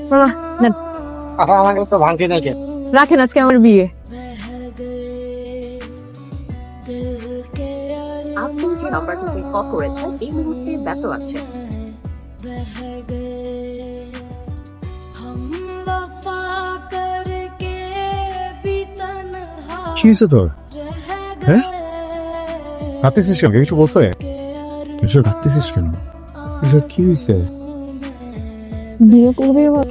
মামা নেন। আমাকে তো ভাঙতি নাই কেন? রাখেন, আজকে আমার বিয়ে। আপনি যে নাম্বারটিতে কল করেছেন এই মুহূর্তে ব্যস্ত আছে। কি হয়েছে তোর? হ্যাঁ, কাঁদতেছিস কেন? কিছু বলছে? কিছু কাঁদতেছিস কেন? এসব কি হয়েছে? বিয়ে করবে এবার?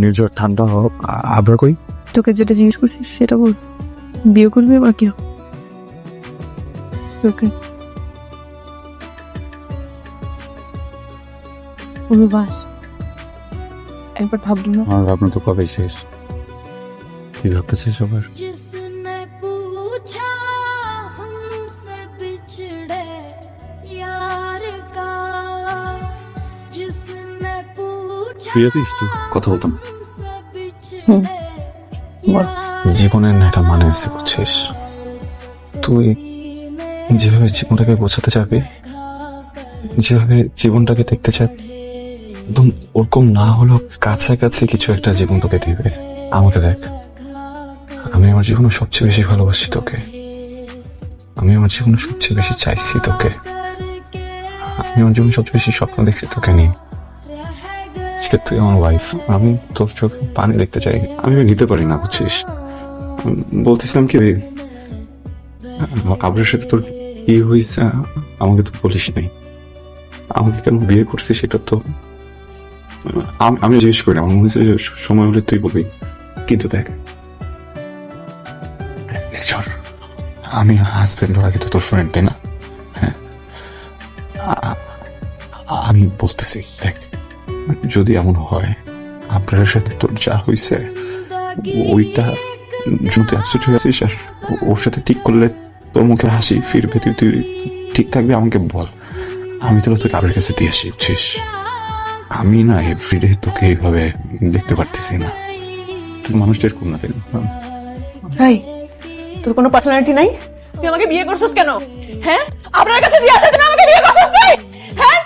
নির্ঝর ঠান্ডা হোক। আবার কই? তোকে যেটা জিজ্ঞেস করছিস সেটা বল। বিয়ে করবে এবার কি? তোকে বাস একবার ভাবলি না? আমার ভাবনা তো কবে শেষ। কি ভাবতেছিস সবার? जिसने पूछा हमसे बिछड़े यार का जिसने पूछा ফ্রি আছিস? একটু কথা বলতাম। हमसे बिछड़े বল। জীবনের না একটা মানে আছে, বুঝছিস? তুই যেভাবে জীবনটাকে গোছাতে চাবি, যেভাবে জীবনটাকে দেখতে চাবি, একদম ওরকম না হলেও কাছাকাছি কিছু একটা জীবন তোকে দিবে। আমাকে দেখ, আমি আমার জীবনে সবচেয়ে বেশি ভালোবাসি তোকে। আমি আমার জীবনে সবচেয়ে বেশি চাইছি তোকে। আমি আমার জীবনে সবচেয়ে বেশি স্বপ্ন দেখছি তোকে নিয়ে। আজকে তুই আমার ওয়াইফ, আমি তোর চোখে পানি দেখতে চাই। আমি নিতে পারি না, বুঝছিস? বলতেছিলাম কি, আবরের সাথে তোর কি হয়েছে আমাকে তো বলিস নাই। আমাকে কেন বিয়ে করছিস সেটা তো আমি জিজ্ঞেস করি। আমার মনে হয়েছে যে সময় হলে তুই বলবি। কিন্তু দেখ, আমি হাজবেন্ড, ওর আগে তো তোর ফ্রেন্ড, তাই না? হ্যাঁ, আমি বলতেছি, দেখ, যদি এমন হয় আপনার সাথে তোর যা হয়েছে ওইটা তুই অ্যাবসেন্ট হয়ে আছিস, আর ওর সাথে ঠিক করলে তোর মুখে হাসি ফিরবে, তুই ঠিক থাকবি, আমাকে বল। আমি তোকে আবের কাছে দিয়ে আসি, বুঝছিস? আমি না এভরিডে তোকে এইভাবে দেখতে পারতেছি না। তুই মানুষটা এরকম না, তাই না? ভাই, তোর কোনো পার্সোনালিটি নাই? তুই আমাকে বিয়ে করছিস কেন? হ্যাঁ, আপনার কাছে দিয়ে আসার জন্য আমাকে বিয়ে করছিস তুই? হ্যাঁ,